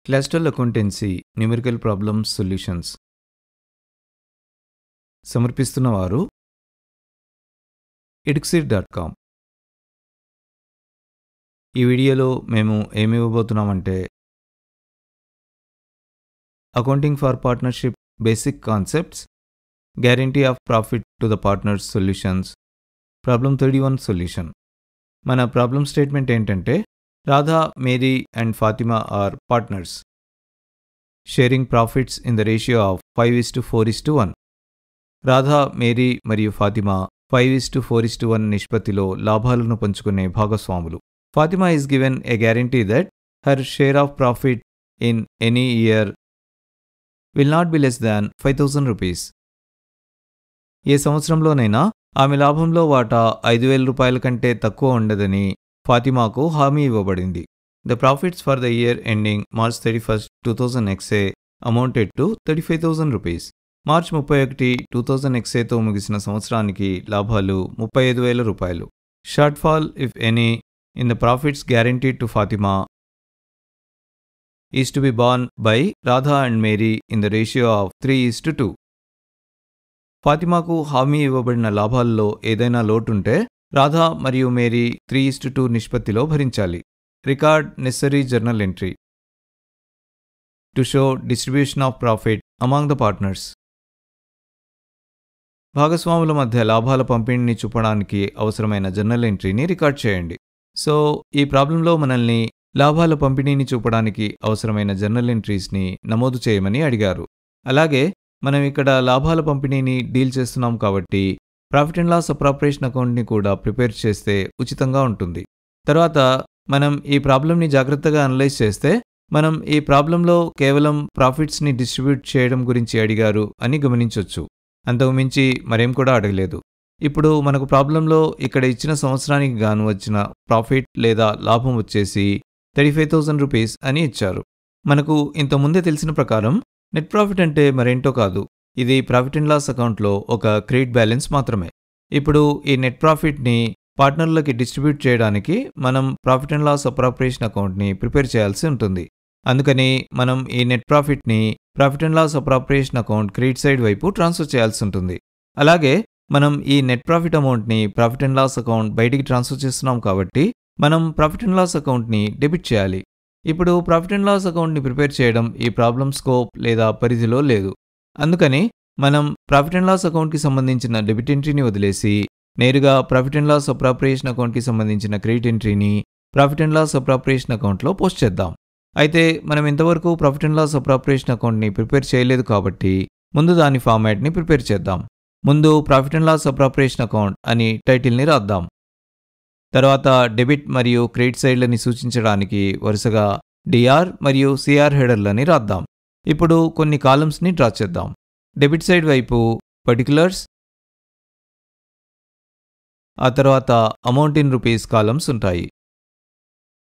క్లస్టరల్ accountancy numerical problems solutions సమర్పిస్తున్నవారు edxit.com. ఈ వీడియోలో మేము ఏమి ఇవ్వబోతున్నామంటే accounting for partnership basic concepts, guarantee of profit to the partners solutions, problem 31 solution. మన ప్రాబ్లం స్టేట్మెంట్ ఏంటంటే Radha, Mary and Fatima are partners sharing profits in the ratio of 5:4:1. Radha, Mary మరియు ఫాతిమా 5:4:1 నిష్పత్తిలో లాభాలను పంచుకునే భాగస్వాములు. Fatima is given a guarantee that her share of profit in any year will not be less than 5,000 rupees. ఏ సంవత్సరంలోనైనా ఆమె లాభంలో వాటా 5,000 రూపాయల కంటే తక్కువ ఉండదని ఫాతిమాకు హామీ ఇవ్వబడింది. The profits for the year ending March 31, 2000 XA amounted to 35,000 rupees. March 31, 2000 XAతో ముగిసిన సంవత్సరానికి లాభాలు 35,000 రూపాయలు. Shortfall if any in the profits guaranteed to Fatima is to be borne by Radha and Mary in the ratio of 3:2. ఫాతిమాకు హామీ ఇవ్వబడిన లాభాల్లో ఏదైనా లోటుంటే రాధా మరియు మేరీ 3:2 నిష్పత్తిలో భరించాలి. Record necessary journal entry to show distribution of profit among the partners. భాగస్వాముల మధ్య లాభాల పంపిణీని చూపడానికి అవసరమైన జర్నల్ ఎంట్రీని రికార్డ్ చేయండి. సో ఈ ప్రాబ్లంలో మనల్ని లాభాల పంపిణీని చూపడానికి అవసరమైన జర్నల్ ఎంట్రీస్ని నమోదు చేయమని అడిగారు. అలాగే మనం ఇక్కడ లాభాల పంపిణీని డీల్ చేస్తున్నాం కాబట్టి ప్రాఫిట్ అండ్ లాస్ అప్రాప్రియేషన్ అకౌంట్ని కూడా ప్రిపేర్ చేస్తే ఉచితంగా ఉంటుంది. తర్వాత మనం ఈ ప్రాబ్లంని జాగ్రత్తగా అనలైజ్ చేస్తే మనం ఈ ప్రాబ్లంలో కేవలం ప్రాఫిట్స్ని డిస్ట్రిబ్యూట్ చేయడం గురించి అడిగారు అని గమనించవచ్చు. అంతకుమించి మరేం కూడా అడగలేదు. ఇప్పుడు మనకు ప్రాబ్లంలో ఇక్కడ ఇచ్చిన సంవత్సరానికి గాను వచ్చిన ప్రాఫిట్ లేదా లాభం వచ్చేసి 35,000 రూపీస్ అని ఇచ్చారు. మనకు ఇంతకుముందే తెలిసిన ప్రకారం నెట్ ప్రాఫిట్ అంటే మరేంటో కాదు, ఇది ప్రాఫిట్ అండ్ లాస్ అకౌంట్లో ఒక క్రెడిట్ బ్యాలెన్స్ మాత్రమే. ఇప్పుడు ఈ నెట్ ప్రాఫిట్ని పార్ట్నర్లకి డిస్ట్రిబ్యూట్ చేయడానికి మనం ప్రాఫిట్ అండ్ లాస్ అప్రాప్రియేషన్ అకౌంట్ని ప్రిపేర్ చేయాల్సి ఉంటుంది. అందుకని మనం ఈ నెట్ ప్రాఫిట్ని profit and loss appropriation account credit side వైపు ట్రాన్స్ఫర్ చేయాల్సి ఉంటుంది. అలాగే మనం ఈ నెట్ ప్రాఫిట్ అమౌంట్ని ప్రాఫిట్ అండ్ లాస్ అకౌంట్ బయటికి ట్రాన్స్ఫర్ చేస్తున్నాం కాబట్టి మనం ప్రాఫిట్ అండ్ లాస్ అకౌంట్ని డెబిట్ చేయాలి. ఇప్పుడు ప్రాఫిట్ అండ్ లాస్ అకౌంట్ని ప్రిపేర్ చేయడం ఈ ప్రాబ్లం స్కోప్ లేదా పరిధిలో లేదు. అందుకని మనం ప్రాఫిట్ అండ్ లాస్ అకౌంట్కి సంబంధించిన డెబిట్ ఎంట్రీని వదిలేసి నేరుగా ప్రాఫిట్ అండ్ లాస్ అప్రాప్రియేషన్ అకౌంట్కి సంబంధించిన క్రెడిట్ ఎంట్రీని ప్రాఫిట్ అండ్ లాస్ అప్రాప్రియేషన్ అకౌంట్లో పోస్ట్ చేద్దాం. అయితే మనం ఇంతవరకు ప్రాఫిట్ అండ్ లాస్ అప్రాప్రియేషన్ అకౌంట్ని ప్రిపేర్ చేయలేదు కాబట్టి ముందు దాని ఫార్మాట్ని ప్రిపేర్ చేద్దాం. ముందు profit and loss appropriation account అని టైటిల్ని రాద్దాం. తర్వాత డెబిట్ మరియు క్రెడిట్ సైడ్లని సూచించడానికి వరుసగా డిఆర్ మరియు సిఆర్ హెడర్లని రాద్దాం. ఇప్పుడు కొన్ని కాలమ్స్ని డ్రా చేద్దాం. డెబిట్ సైడ్ వైపు పర్టికులర్స్, ఆ తర్వాత అమౌంట్ ఇన్ రూపీస్ కాలమ్స్ ఉంటాయి.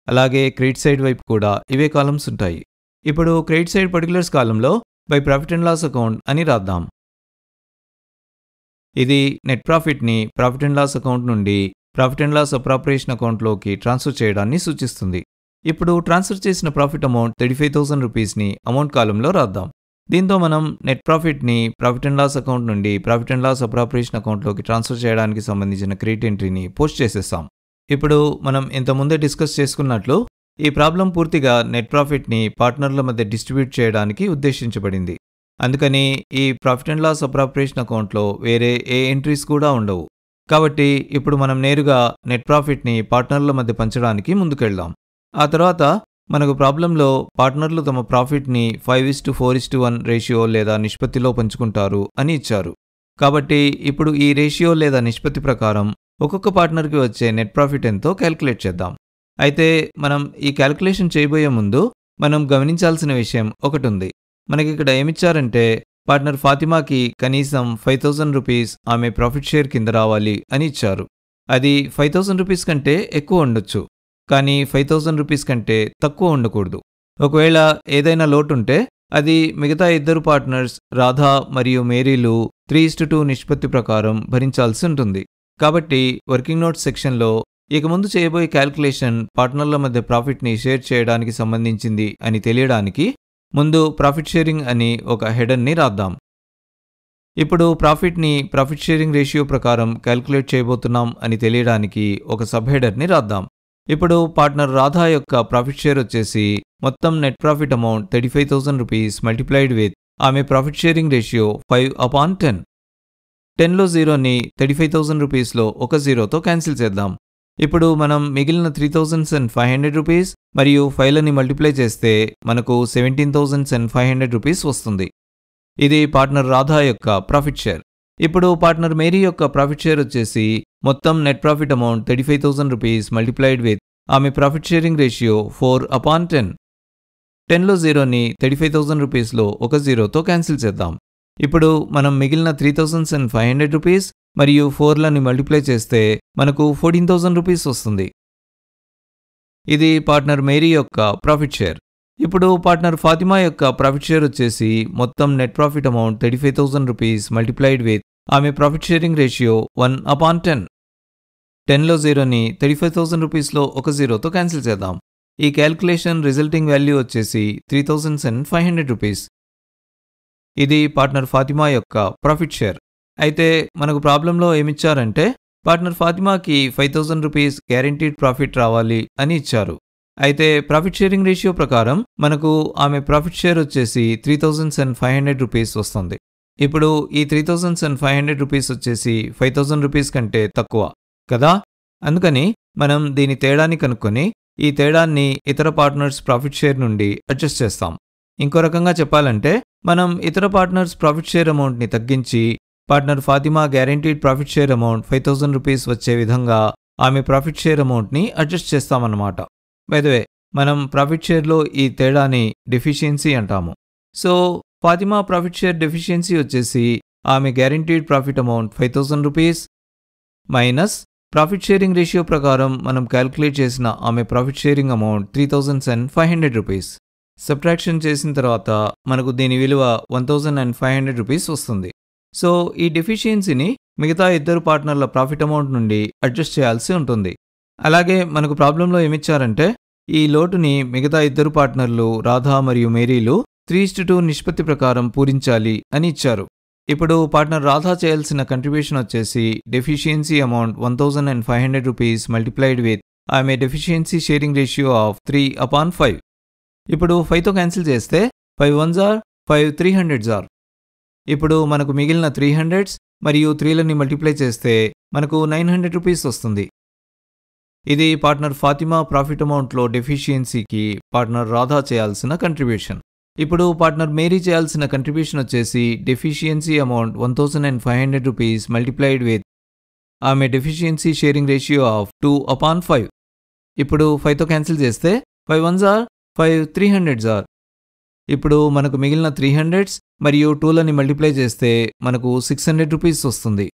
అలాగే క్రెడిట్ సైడ్ వైపు కూడా ఇవే కాలమ్స్ ఉంటాయి. ఇప్పుడు క్రెడిట్ సైడ్ పర్టికులర్స్ కాలంలో by profit and loss account అని రాద్దాం. ఇది నెట్ ప్రాఫిట్ని ప్రాఫిట్ అండ్ లాస్ అకౌంట్ నుండి ప్రాఫిట్ అండ్ లాస్ అప్రాప్రియేషన్ అకౌంట్లోకి ట్రాన్స్ఫర్ చేయడాన్ని సూచిస్తుంది. ఇప్పుడు ట్రాన్స్ఫర్ చేసిన ప్రాఫిట్ అమౌంట్ 35,000 రూపీస్ని అమౌంట్ కాలంలో రాద్దాం. దీంతో మనం నెట్ ప్రాఫిట్ని ప్రాఫిట్ అండ్ లాస్ అకౌంట్ నుండి ప్రాఫిట్ అండ్ లాస్ అప్రాప్రియేషన్ అకౌంట్లోకి ట్రాన్స్ఫర్ చేయడానికి సంబంధించిన క్రెడిట్ ఎంట్రీని పోస్ట్ చేసేసాం. ఇప్పుడు మనం ఇంతకుముందే డిస్కస్ చేసుకున్నట్లు ఈ ప్రాబ్లం పూర్తిగా నెట్ ప్రాఫిట్ని పార్ట్నర్ల మధ్య డిస్ట్రిబ్యూట్ చేయడానికి ఉద్దేశించబడింది. అందుకని ఈ ప్రాఫిట్ అండ్ లాస్ అప్రాప్రియేషన్ అకౌంట్లో వేరే ఏ ఎంట్రీస్ కూడా ఉండవు. కాబట్టి ఇప్పుడు మనం నేరుగా నెట్ ప్రాఫిట్ని పార్ట్నర్ల మధ్య పంచడానికి ముందుకెళ్దాం. ఆ తర్వాత మనకు ప్రాబ్లంలో పార్ట్నర్లు తమ ప్రాఫిట్ని 5:4:1 రేషియో లేదా నిష్పత్తిలో పంచుకుంటారు అని ఇచ్చారు. కాబట్టి ఇప్పుడు ఈ రేషియో లేదా నిష్పత్తి ప్రకారం ఒక్కొక్క పార్ట్నర్కి వచ్చే నెట్ ప్రాఫిట్ ఎంతో క్యాల్కులేట్ చేద్దాం. అయితే మనం ఈ క్యాల్కులేషన్ చేయబోయే ముందు మనం గమనించాల్సిన విషయం ఒకటి ఉంది. మనకి ఇక్కడ ఏమిచ్చారంటే పార్ట్నర్ ఫాతిమాకి కనీసం 5,000 రూపీస్ ఆమె ప్రాఫిట్ షేర్ కింద రావాలి అని ఇచ్చారు. అది 5,000 రూపీస్ కంటే ఎక్కువ ఉండొచ్చు, కానీ 5,000 రూపీస్ కంటే తక్కువ ఉండకూడదు. ఒకవేళ ఏదైనా లోటుంటే అది మిగతా ఇద్దరు పార్ట్నర్స్ రాధా మరియు మేరీలు 3:2 నిష్పత్తి ప్రకారం భరించాల్సి ఉంటుంది. కాబట్టి వర్కింగ్ నోట్స్ సెక్షన్లో ఇక ముందు చేయబోయే క్యాల్కులేషన్ పార్ట్నర్ల మధ్య ప్రాఫిట్ని షేర్ చేయడానికి సంబంధించింది అని తెలియడానికి ముందు ప్రాఫిట్ షేరింగ్ అని ఒక హెడర్ని రాద్దాం. ఇప్పుడు ప్రాఫిట్ షేరింగ్ రేషియో ప్రకారం క్యాల్కులేట్ చేయబోతున్నాం అని తెలియడానికి ఒక సబ్ హెడర్ని రాద్దాం. ఇప్పుడు పార్ట్నర్ రాధా యొక్క ప్రాఫిట్ షేర్ వచ్చేసి మొత్తం net profit amount 35,000 rupees multiplied with ఆమె ప్రాఫిట్ షేరింగ్ రేషియో 5/10. 10లో 0ని 35,000 రూపీస్లో ఒక 0తో క్యాన్సిల్ చేద్దాం. ఇప్పుడు మనం మిగిలిన 3,500 రూపీస్ మరియు 5లని మల్టిప్లై చేస్తే మనకు 17,500 రూపీస్ వస్తుంది. ఇది పార్ట్నర్ రాధా యొక్క ప్రాఫిట్ షేర్. ఇప్పుడు పార్ట్నర్ మేరీ యొక్క ప్రాఫిట్ షేర్ వచ్చేసి మొత్తం net profit amount 35,000 rupees multiplied with ఆమె ప్రాఫిట్ షేరింగ్ రేషియో 4/10. 10లో 0ని 35,000 రూపీస్లో ఒక 0తో క్యాన్సిల్ చేద్దాం. ఇప్పుడు మనం మిగిలిన 3,500 రూపీస్ మరియు 4లని మల్టిప్లై చేస్తే మనకు 14,000 రూపీస్ వస్తుంది. ఇది పార్ట్నర్ మేరీ యొక్క ప్రాఫిట్ షేర్. ఇప్పుడు పార్ట్నర్ ఫాతిమా యొక్క ప్రాఫిట్ షేర్ వచ్చేసి మొత్తం net profit amount 35,000 rupees multiplied with ఆమె ప్రాఫిట్ షేరింగ్ రేషియో 1/10. 10లో 0ని 35,000 రూపీస్లో ఒక 0తో క్యాన్సిల్ చేద్దాం. ఈ క్యాల్కులేషన్ రిజల్టింగ్ వాల్యూ వచ్చేసి 3,500 రూపీస్. ఇది పార్ట్నర్ ఫాతిమా యొక్క ప్రాఫిట్ షేర్. అయితే మనకు ప్రాబ్లంలో ఏమిచ్చారంటే పార్ట్నర్ ఫాతిమాకి 5,000 రూపీస్ గ్యారెంటీడ్ ప్రాఫిట్ రావాలి అని ఇచ్చారు. అయితే ప్రాఫిట్ షేరింగ్ రేషియో ప్రకారం మనకు ఆమె ప్రాఫిట్ షేర్ వచ్చేసి 3,500 రూపీస్ వస్తుంది. ఇప్పుడు ఈ 3,500 రూపీస్ వచ్చేసి 5,000 రూపీస్ కంటే తక్కువ కదా. అందుకని మనం దీని తేడాని కనుక్కొని ఈ తేడాన్ని ఇతర పార్ట్నర్స్ ప్రాఫిట్ షేర్ నుండి అడ్జస్ట్ చేస్తాం. ఇంకో రకంగా చెప్పాలంటే మనం ఇతర పార్ట్నర్స్ ప్రాఫిట్ షేర్ అమౌంట్ని తగ్గించి partner Fatima guaranteed profit share amount 5,000 rupees వచ్చే విధంగా ఆమె ప్రాఫిట్ షేర్ అమౌంట్ని అడ్జస్ట్ చేస్తామన్నమాట. బై ద వే మనం ప్రాఫిట్ షేర్లో ఈ తేడాని డెఫిషియన్సీ అంటాము. So Fatima profit share deficiency వచ్చేసి ఆమె guaranteed profit amount 5,000 rupees minus profit sharing ratio ప్రకారం మనం క్యాల్కులేట్ చేసిన ఆమె profit sharing amount 3,500 rupees. Subtraction చేసిన తర్వాత మనకు దీని విలువ 1,500 రూపీస్ వస్తుంది. సో ఈ డెఫిషియన్సీని మిగతా ఇద్దరు పార్ట్నర్ల ప్రాఫిట్ అమౌంట్ నుండి అడ్జస్ట్ చేయాల్సి ఉంటుంది. అలాగే మనకు ప్రాబ్లంలో ఏమిచ్చారంటే ఈ లోటుని మిగతా ఇద్దరు పార్ట్నర్లు రాధా మరియు మేరీలు 3:2 నిష్పత్తి ప్రకారం పూరించాలి అని ఇచ్చారు. ఇప్పుడు పార్ట్నర్ రాధా చేయాల్సిన కంట్రిబ్యూషన్ వచ్చేసి deficiency amount 1,500 rupees multiplied with ఆమె డెఫిషియన్సీ షేరింగ్ రేషియో ఆఫ్ 3/5. ఇప్పుడు 5తో క్యాన్సిల్ చేస్తే 5 1s are 5 300s are. ఇప్పుడు మనకు మిగిలిన 300s మరియు 3లని మల్టిప్లై చేస్తే మనకు 900 రూపీస్ వస్తుంది. ఇది పార్ట్నర్ ఫాతిమా ప్రాఫిట్ అమౌంట్లో డెఫిషియన్సీకి పార్ట్నర్ రాధా చేయాల్సిన కంట్రిబ్యూషన్. ఇప్పుడు పార్ట్నర్ మేరీ చేయాల్సిన కంట్రిబ్యూషన్ వచ్చేసి deficiency amount 1,500 rupees multiplied with ఆమె డెఫిషియన్సీ షేరింగ్ రేషియో ఆఫ్ 2/5. ఇప్పుడు 5తో క్యాన్సిల్ చేస్తే 5 1s are 5 300s are. ఇప్పుడు మనకు మిగిలిన 300s మరియు 2లని మల్టిప్లై చేస్తే మనకు 600 రూపీస్ వస్తుంది.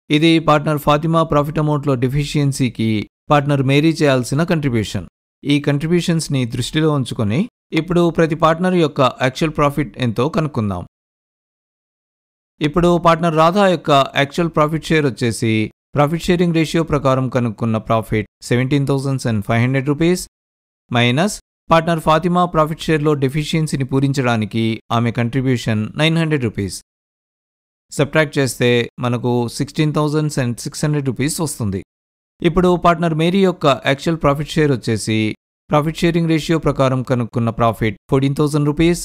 ఇది పార్ట్నర్ ఫాతిమా ప్రాఫిట్ అమౌంట్లో డెఫిషియన్సీకి పార్ట్నర్ మేరీ చేయాల్సిన కంట్రిబ్యూషన్. ఈ కంట్రిబ్యూషన్స్ని దృష్టిలో ఉంచుకొని ఇప్పుడు ప్రతి పార్ట్నర్ యొక్క యాక్చువల్ ప్రాఫిట్ ఎంతో కనుక్కుందాం. ఇప్పుడు పార్ట్నర్ రాధా యొక్క యాక్చువల్ ప్రాఫిట్ షేర్ వచ్చేసి ప్రాఫిట్ షేరింగ్ రేషియో ప్రకారం కనుక్కున్న profit 17,500 rupees minus partner Fatima profit షేర్లో డెఫిషియన్సీని పూరించడానికి ఆమె కంట్రిబ్యూషన్ 900 రూపీస్. సబ్ట్రాక్ట్ చేస్తే మనకు 16,600 రూపీస్ వస్తుంది. ఇప్పుడు పార్ట్నర్ మేరీ యొక్క యాక్చువల్ ప్రాఫిట్ షేర్ వచ్చేసి ప్రాఫిట్ షేరింగ్ రేషియో ప్రకారం కనుక్కున్న profit 14,000 rupees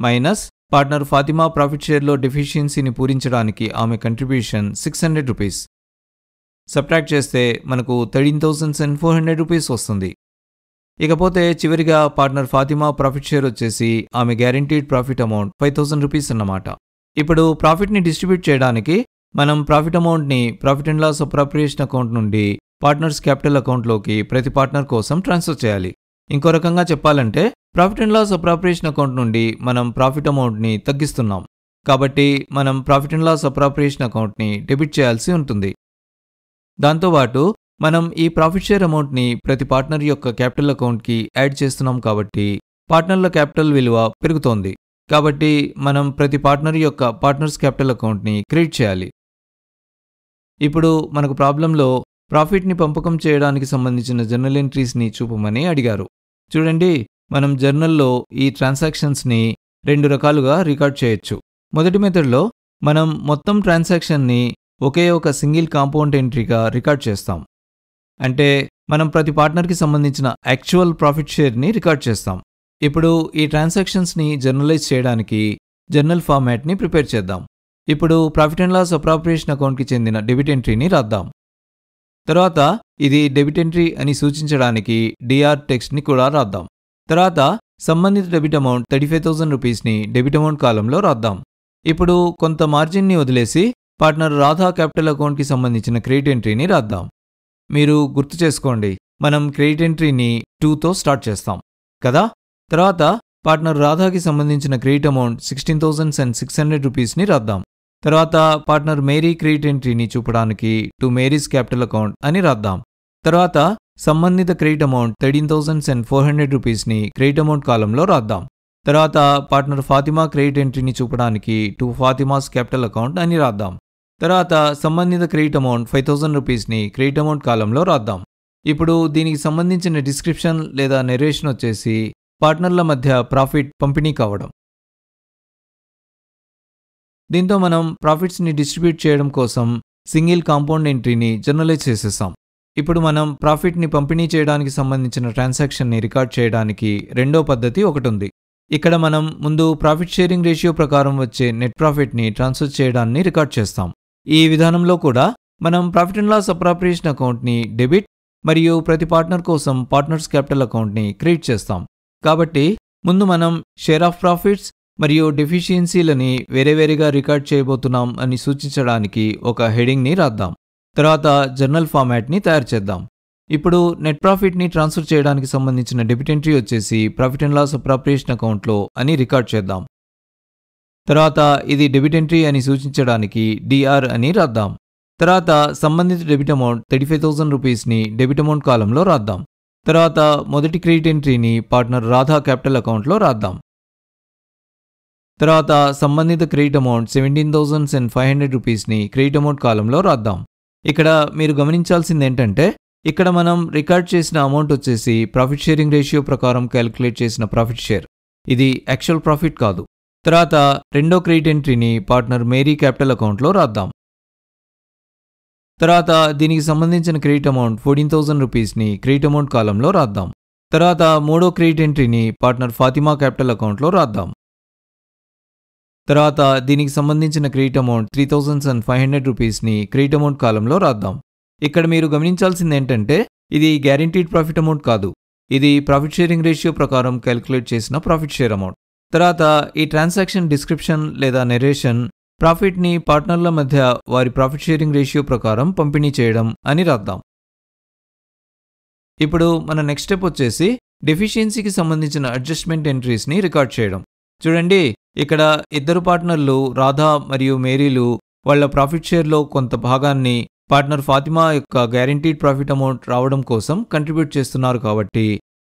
minus partner Fatima profit షేర్లో డెఫిషియన్సీని పూరించడానికి ఆమె కంట్రిబ్యూషన్ 600 రూపీస్. సబ్ట్రాక్ట్ చేస్తే మనకు 13,400 రూపీస్ వస్తుంది. ఇకపోతే చివరిగా పార్ట్నర్ ఫాతిమా ప్రాఫిట్ షేర్ వచ్చేసి ఆమె గ్యారెంటీడ్ ప్రాఫిట్ అమౌంట్ 5,000 రూపీస్ అన్నమాట. ఇప్పుడు ప్రాఫిట్ని డిస్ట్రిబ్యూట్ చేయడానికి మనం ప్రాఫిట్ అమౌంట్ని profit and loss appropriation account నుండి పార్ట్నర్స్ క్యాపిటల్ అకౌంట్లోకి ప్రతి పార్ట్నర్ కోసం ట్రాన్స్ఫర్ చేయాలి. ఇంకో రకంగా చెప్పాలంటే profit and loss appropriation account నుండి మనం ప్రాఫిట్ అమౌంట్ని తగ్గిస్తున్నాం. కాబట్టి మనం ప్రాఫిట్ అండ్ లాస్ అప్రాప్రియేషన్ అకౌంట్ని డెబిట్ చేయాల్సి ఉంటుంది. దాంతోపాటు మనం ఈ ప్రాఫిట్ షేర్ అమౌంట్ని ప్రతి పార్ట్నర్ యొక్క క్యాపిటల్ అకౌంట్కి యాడ్ చేస్తున్నాం కాబట్టి పార్ట్నర్ల క్యాపిటల్ విలువ పెరుగుతోంది. కాబట్టి మనం ప్రతి పార్ట్నర్ యొక్క పార్ట్నర్స్ క్యాపిటల్ అకౌంట్ని క్రియేట్ చేయాలి. ఇప్పుడు మనకు ప్రాబ్లంలో ప్రాఫిట్ని పంపకం చేయడానికి సంబంధించిన జర్నల్ ఎంట్రీస్ని చూపమని అడిగారు. చూడండి, మనం జర్నల్లో ఈ ట్రాన్సాక్షన్స్ని 2 రకాలుగా రికార్డ్ చేయొచ్చు. మొదటి మెథడ్లో మనం మొత్తం ట్రాన్సాక్షన్ని ఒకే ఒక సింగిల్ కాంపౌండ్ ఎంట్రీగా రికార్డ్ చేస్తాం. అంటే మనం ప్రతి పార్ట్నర్కి సంబంధించిన యాక్చువల్ ప్రాఫిట్ షేర్ని రికార్డ్ చేస్తాం. ఇప్పుడు ఈ ట్రాన్సాక్షన్స్ని జర్నలైజ్ చేయడానికి జర్నల్ ఫార్మాట్ని ప్రిపేర్ చేద్దాం. ఇప్పుడు ప్రాఫిట్ అండ్ లాస్ అప్రాప్రియేషన్ అకౌంట్కి చెందిన డెబిట్ ఎంట్రీని రాద్దాం. తర్వాత ఇది డెబిట్ ఎంట్రీ అని సూచించడానికి డిఆర్ టెక్స్ట్ని కూడా రాద్దాం. తర్వాత సంబంధిత డెబిట్ అమౌంట్ 35,000 రూపీస్ని డెబిట్ అమౌంట్ కాలంలో రాద్దాం. ఇప్పుడు కొంత మార్జిన్ని వదిలేసి పార్ట్నర్ రాధా క్యాపిటల్ అకౌంట్కి సంబంధించిన క్రెడిట్ ఎంట్రీని రాద్దాం. మీరు గుర్తు చేసుకోండి, మనం క్రెడిట్ ఎంట్రీని 2తో స్టార్ట్ చేస్తాం కదా. తర్వాత పార్ట్నర్ రాధాకి సంబంధించిన క్రెడిట్ అమౌంట్ 16,600 రూపీస్ని రాద్దాం. తర్వాత పార్ట్నర్ మేరీ క్రెడిట్ ఎంట్రీని చూపడానికి టు మేరీస్ క్యాపిటల్ అకౌంట్ అని రాద్దాం. తర్వాత సంబంధిత క్రెడిట్ అమౌంట్ 13,400 రూపీస్ని క్రెడిట్ అమౌంట్ కాలంలో రాద్దాం. తర్వాత పార్ట్నర్ ఫాతిమా క్రెడిట్ ఎంట్రీని చూపడానికి టు ఫాతిమాస్ క్యాపిటల్ అకౌంట్ అని రాద్దాం. తర్వాత సంబంధిత క్రెడిట్ అమౌంట్ 5,000 రూపీస్ని క్రెడిట్ అమౌంట్ కాలంలో రాద్దాం. ఇప్పుడు దీనికి సంబంధించిన డిస్క్రిప్షన్ లేదా నెరేషన్ వచ్చేసి పార్ట్నర్ల మధ్య ప్రాఫిట్ పంపిణీ కావడం. దీంతో మనం ప్రాఫిట్స్ని డిస్ట్రిబ్యూట్ చేయడం కోసం సింగిల్ కాంపౌండ్ ఎంట్రీని జర్నలైజ్ చేసేసాం. ఇప్పుడు మనం ప్రాఫిట్ని పంపిణీ చేయడానికి సంబంధించిన ట్రాన్సాక్షన్ని రికార్డ్ చేయడానికి రెండో పద్ధతి ఒకటి ఉంది. ఇక్కడ మనం ముందు ప్రాఫిట్ షేరింగ్ రేషియో ప్రకారం వచ్చే నెట్ ప్రాఫిట్ని ట్రాన్స్ఫర్ చేయడాన్ని రికార్డ్ చేస్తాం. ఈ విధానంలో కూడా మనం ప్రాఫిట్ అండ్ లాస్ అప్రాప్రియేషన్ అకౌంట్ని డెబిట్ మరియు ప్రతి పార్ట్నర్ కోసం పార్ట్నర్స్ క్యాపిటల్ అకౌంట్ని క్రియేట్ చేస్తాం. కాబట్టి ముందు మనం షేర్ ఆఫ్ ప్రాఫిట్స్ మరియు డెఫిషియన్సీలని వేరేవేరేగా రికార్డ్ చేయబోతున్నాం అని సూచించడానికి ఒక హెడింగ్ని రాద్దాం. తర్వాత జర్నల్ ఫార్మాట్ని తయారు చేద్దాం. ఇప్పుడు నెట్ ప్రాఫిట్ని ట్రాన్స్ఫర్ చేయడానికి సంబంధించిన డెబిట్ ఎంట్రీ వచ్చేసి ప్రాఫిట్ అండ్ లాస్ అప్రాప్రియేషన్ అకౌంట్లో అని రికార్డ్ చేద్దాం. తర్వాత ఇది డెబిట్ ఎంట్రీ అని సూచించడానికి డిఆర్ అని రాద్దాం. తర్వాత సంబంధిత డెబిట్ అమౌంట్ 35,000 రూపీస్ని డెబిట్ అమౌంట్ కాలంలో రాద్దాం. తర్వాత మొదటి క్రెడిట్ ఎంట్రీని పార్ట్నర్ రాధా క్యాపిటల్ అకౌంట్లో రాద్దాం. తర్వాత సంబంధిత క్రెడిట్ అమౌంట్ 17,500 రూపీస్ని క్రెడిట్ అమౌంట్ కాలంలో రాద్దాం. ఇక్కడ మీరు గమనించాల్సింది ఏంటంటే, ఇక్కడ మనం రికార్డ్ చేసిన అమౌంట్ వచ్చేసి ప్రాఫిట్ షేరింగ్ రేషియో ప్రకారం క్యాలిక్యులేట్ చేసిన ప్రాఫిట్ షేర్. ఇది యాక్చువల్ ప్రాఫిట్ కాదు. తర్వాత రెండో క్రెడిట్ ఎంట్రీని పార్ట్నర్ మేరీ క్యాపిటల్ అకౌంట్లో రాద్దాం. తర్వాత దీనికి సంబంధించిన క్రెడిట్ అమౌంట్ 14,000 రూపీస్ని క్రెడిట్ అమౌంట్ కాలంలో రాద్దాం. తర్వాత మూడో క్రెడిట్ ఎంట్రీని పార్ట్నర్ ఫాతిమా క్యాపిటల్ అకౌంట్లో రాద్దాం. తర్వాత దీనికి సంబంధించిన క్రెడిట్ అమౌంట్ 3,500 రూపీస్ని క్రెడిట్ అమౌంట్ కాలంలో రాద్దాం. ఇక్కడ మీరు గమనించాల్సింది ఏంటంటే, ఇది గ్యారంటీడ్ ప్రాఫిట్ అమౌంట్ కాదు, ఇది ప్రాఫిట్ షేరింగ్ రేషియో ప్రకారం క్యాలిక్యులేట్ చేసిన ప్రాఫిట్ షేర్ అమౌంట్. తర్వాత ఈ ట్రాన్సాక్షన్ డిస్క్రిప్షన్ లేదా నెరేషన్ ప్రాఫిట్ని పార్ట్నర్ల మధ్య వారి ప్రాఫిట్ షేరింగ్ రేషియో ప్రకారం పంపిణీ చేయడం అని రాద్దాం. ఇప్పుడు మన నెక్స్ట్ స్టెప్ వచ్చేసి డెఫిషియన్సీకి సంబంధించిన అడ్జస్ట్మెంట్ ఎంట్రీస్ని రికార్డ్ చేయడం. చూడండి, ఇక్కడ ఇద్దరు పార్ట్నర్లు రాధా మరియు మేరీలు వాళ్ళ ప్రాఫిట్ షేర్లో కొంత భాగాన్ని పార్ట్నర్ ఫాతిమా యొక్క గ్యారంటీడ్ ప్రాఫిట్ అమౌంట్ రావడం కోసం కంట్రిబ్యూట్ చేస్తున్నారు కాబట్టి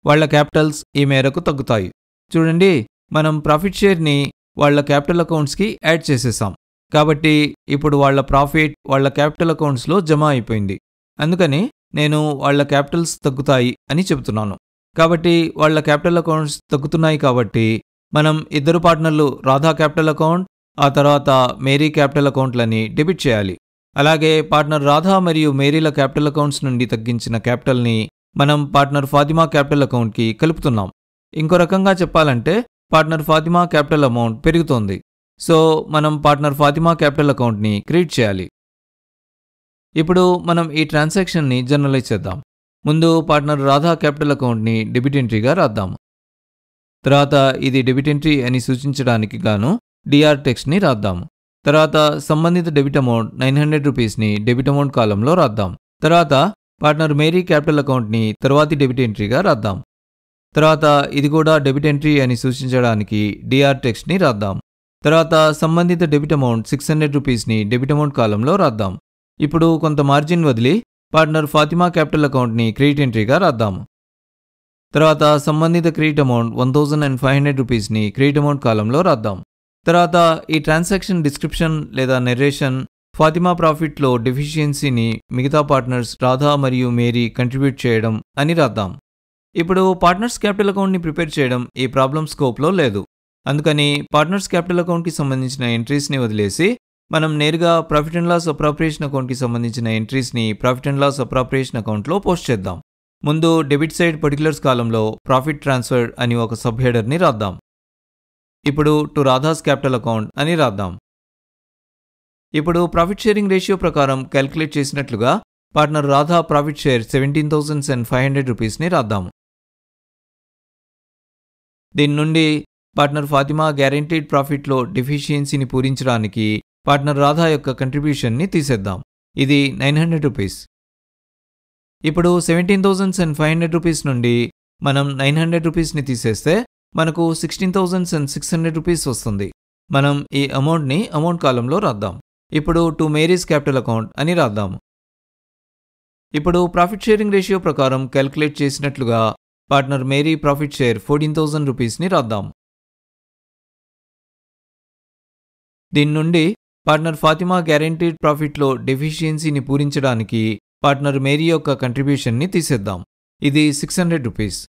వాళ్ళ క్యాపిటల్స్ ఈ మేరకు తగ్గుతాయి. చూడండి, మనం ప్రాఫిట్ షేర్ని వాళ్ళ క్యాపిటల్ అకౌంట్స్కి యాడ్ చేసేసాం. కాబట్టి ఇప్పుడు వాళ్ళ ప్రాఫిట్ వాళ్ళ క్యాపిటల్ అకౌంట్స్లో జమ అయిపోయింది. అందుకని నేను వాళ్ళ క్యాపిటల్స్ తగ్గుతాయి అని చెబుతున్నాను. కాబట్టి వాళ్ళ క్యాపిటల్ అకౌంట్స్ తగ్గుతున్నాయి కాబట్టి మనం ఇద్దరు పార్ట్నర్లు రాధా క్యాపిటల్ అకౌంట్, ఆ తర్వాత మేరీ క్యాపిటల్ అకౌంట్లని డెబిట్ చేయాలి. అలాగే పార్ట్నర్ రాధా మరియు మేరీల క్యాపిటల్ అకౌంట్స్ నుండి తగ్గించిన క్యాపిటల్ని మనం పార్ట్నర్ ఫాతిమా క్యాపిటల్ అకౌంట్కి కలుపుతున్నాం. ఇంకో రకంగా చెప్పాలంటే పార్ట్నర్ ఫాతిమా క్యాపిటల్ అమౌంట్ పెరుగుతోంది. సో మనం పార్ట్నర్ ఫాతిమా క్యాపిటల్ అకౌంట్ని క్రియేట్ చేయాలి. ఇప్పుడు మనం ఈ ట్రాన్సాక్షన్ని జర్నలైజ్ చేద్దాం. ముందు పార్ట్నర్ రాధా క్యాపిటల్ అకౌంట్ని డెబిట్ ఎంట్రీగా రాద్దాం. తర్వాత ఇది డెబిట్ ఎంట్రీ అని సూచించడానికి గాను డిఆర్ టెక్స్ట్ని రాద్దాం. తర్వాత సంబంధిత డెబిట్ అమౌంట్ 900 రూపీస్ని డెబిట్ అమౌంట్ కాలంలో రాద్దాం. తర్వాత పార్ట్నర్ మేరీ క్యాపిటల్ అకౌంట్ని తర్వాతి డెబిట్ ఎంట్రీగా రాద్దాం. తర్వాత ఇది కూడా డెబిట్ ఎంట్రీ అని సూచించడానికి డిఆర్ టెక్స్ట్ని రాద్దాం. తర్వాత సంబంధిత డెబిట్ అమౌంట్ 600 రూపీస్ని డెబిట్ అమౌంట్ కాలంలో రాద్దాం. ఇప్పుడు కొంత మార్జిన్ వదిలి పార్ట్నర్ ఫాతిమా క్యాపిటల్ అకౌంట్ని క్రెడిట్ ఎంట్రీగా రాద్దాం. తర్వాత సంబంధిత క్రెడిట్ అమౌంట్ 1,500 రూపీస్ని క్రెడిట్ అమౌంట్ కాలంలో రాద్దాం. తర్వాత ఈ ట్రాన్సాక్షన్ డిస్క్రిప్షన్ లేదా నెరేషన్ ఫాతిమా ప్రాఫిట్లో డెఫిషియన్సీని మిగతా పార్ట్నర్స్ రాధా మరియు మేరీ కంట్రిబ్యూట్ చేయడం అని రాద్దాం. ఇప్పుడు పార్ట్నర్స్ క్యాపిటల్ అకౌంట్ని ప్రిపేర్ చేయడం ఈ ప్రాబ్లం స్కోప్లో లేదు. అందుకని పార్ట్నర్స్ క్యాపిటల్ అకౌంట్కి సంబంధించిన ఎంట్రీస్ని వదిలేసి మనం నేరుగా ప్రాఫిట్ అండ్ లాస్ అప్రాప్రియేషన్ అకౌంట్కి సంబంధించిన ఎంట్రీస్ని ప్రాఫిట్ అండ్ లాస్ అప్రాప్రియేషన్ అకౌంట్లో పోస్ట్ చేద్దాం. ముందు డెబిట్ సైడ్ పర్టికులర్స్ కాలంలో ప్రాఫిట్ ట్రాన్స్ఫర్డ్ అని ఒక సబ్ హెడర్ని రాద్దాం. ఇప్పుడు టు రాధాస్ క్యాపిటల్ అకౌంట్ అని రాద్దాం. ఇప్పుడు ప్రాఫిట్ షేరింగ్ రేషియో ప్రకారం క్యాలిక్యులేట్ చేసినట్లుగా పార్ట్నర్ రాధా ప్రాఫిట్ షేర్ 17,500 రూపీస్ని రాద్దాము. దీని నుండి పార్ట్నర్ ఫాతిమా గ్యారెంటీడ్ ప్రాఫిట్లో డెఫిషియన్సీని పూరించడానికి పార్ట్నర్ రాధా యొక్క కంట్రిబ్యూషన్ని తీసేద్దాం. ఇది 900 రూపీస్. ఇప్పుడు 17,500 రూపీస్ నుండి మనం 900 రూపీస్ని తీసేస్తే మనకు 16,600 రూపీస్ వస్తుంది. మనం ఈ అమౌంట్ని అమౌంట్ కాలంలో రాద్దాం. ఇప్పుడు టు మేరీస్ క్యాపిటల్ అకౌంట్ అని రాద్దాము. ఇప్పుడు ప్రాఫిట్ షేరింగ్ రేషియో ప్రకారం క్యాలిక్యులేట్ చేసినట్లుగా పార్ట్నర్ మేరీ ప్రాఫిట్ షేర్ 14,000 రూపీస్ని రాద్దాం. దీని నుండి పార్ట్నర్ ఫాతిమా గ్యారెంటీడ్ ప్రాఫిట్లో డెఫిషియన్సీని పూరించడానికి పార్ట్నర్ మేరీ యొక్క కంట్రిబ్యూషన్ని తీసేద్దాం. ఇది 600 రూపీస్.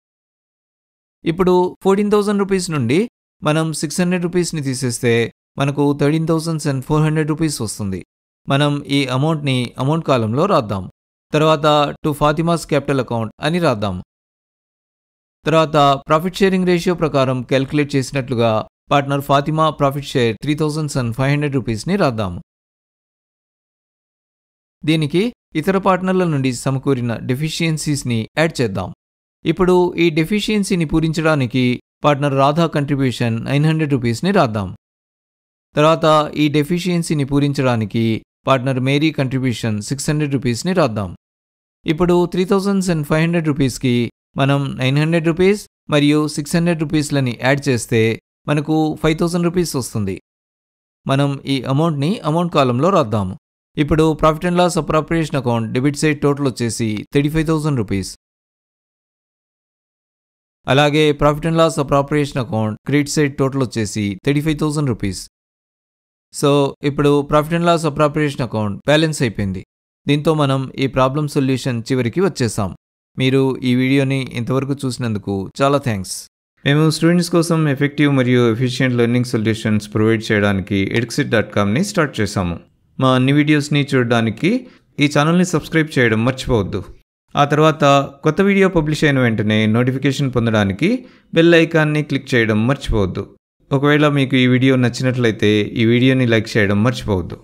ఇప్పుడు 14,000 రూపీస్ నుండి మనం 600 రూపీస్ని తీసేస్తే మనకు 13,400 రూపీస్ వస్తుంది. మనం ఈ అమౌంట్ని అమౌంట్ కాలంలో రాద్దాం. తర్వాత టు ఫాతిమాస్ క్యాపిటల్ అకౌంట్ అని రాద్దాం. తర్వాత ప్రాఫిట్ షేరింగ్ రేషియో ప్రకారం క్యాలిక్యులేట్ చేసినట్లుగా పార్ట్నర్ ఫాతిమా ప్రాఫిట్ షేర్ 3,500 రూపీస్ని రాద్దాము. దీనికి ఇతర పార్ట్నర్ల నుండి సమకూరిన డెఫిషియన్సీస్ని యాడ్ చేద్దాం. ఇప్పుడు ఈ డెఫిషియన్సీని పూరించడానికి పార్ట్నర్ రాధా కంట్రిబ్యూషన్ 900 రూపీస్ని రాద్దాం. తర్వాత ఈ డెఫిషియన్సీని పూరించడానికి పార్ట్నర్ మేరీ కంట్రిబ్యూషన్ 600 రూపీస్ని రాద్దాం. ఇప్పుడు 3,500 రూపీస్కి మనం 900 రూపీస్ మరియు 600 రూపీస్లని యాడ్ చేస్తే మనకు 5,000 రూపీస్ వస్తుంది. మనం ఈ అమౌంట్ని అమౌంట్ కాలంలో రాద్దాము. ఇప్పుడు profit and loss appropriation account debit side total వచ్చేసి 35,000 రూపీస్. అలాగే profit and loss appropriation account credit side total వచ్చేసి 35,000 రూపీస్. సో ఇప్పుడు profit and loss appropriation account balance అయిపోయింది. దీంతో మనం ఈ ప్రాబ్లం సొల్యూషన్ చివరికి వచ్చేసాం. మీరు ఈ వీడియోని ఇంతవరకు చూసినందుకు చాలా థ్యాంక్స్. మేము స్టూడెంట్స్ కోసం ఎఫెక్టివ్ మరియు ఎఫిషియెంట్ లెర్నింగ్ సొల్యూషన్స్ ప్రొవైడ్ చేయడానికి edxit.comని స్టార్ట్ చేశాము. మా అన్ని వీడియోస్ని చూడడానికి ఈ ఛానల్ని సబ్స్క్రైబ్ చేయడం మర్చిపోవద్దు. ఆ తర్వాత కొత్త వీడియో పబ్లిష్ అయిన వెంటనే నోటిఫికేషన్ పొందడానికి బెల్ ఐకాన్ని క్లిక్ చేయడం మర్చిపోవద్దు. ఒకవేళ మీకు ఈ వీడియో నచ్చినట్లయితే ఈ వీడియోని లైక్ చేయడం మర్చిపోవద్దు.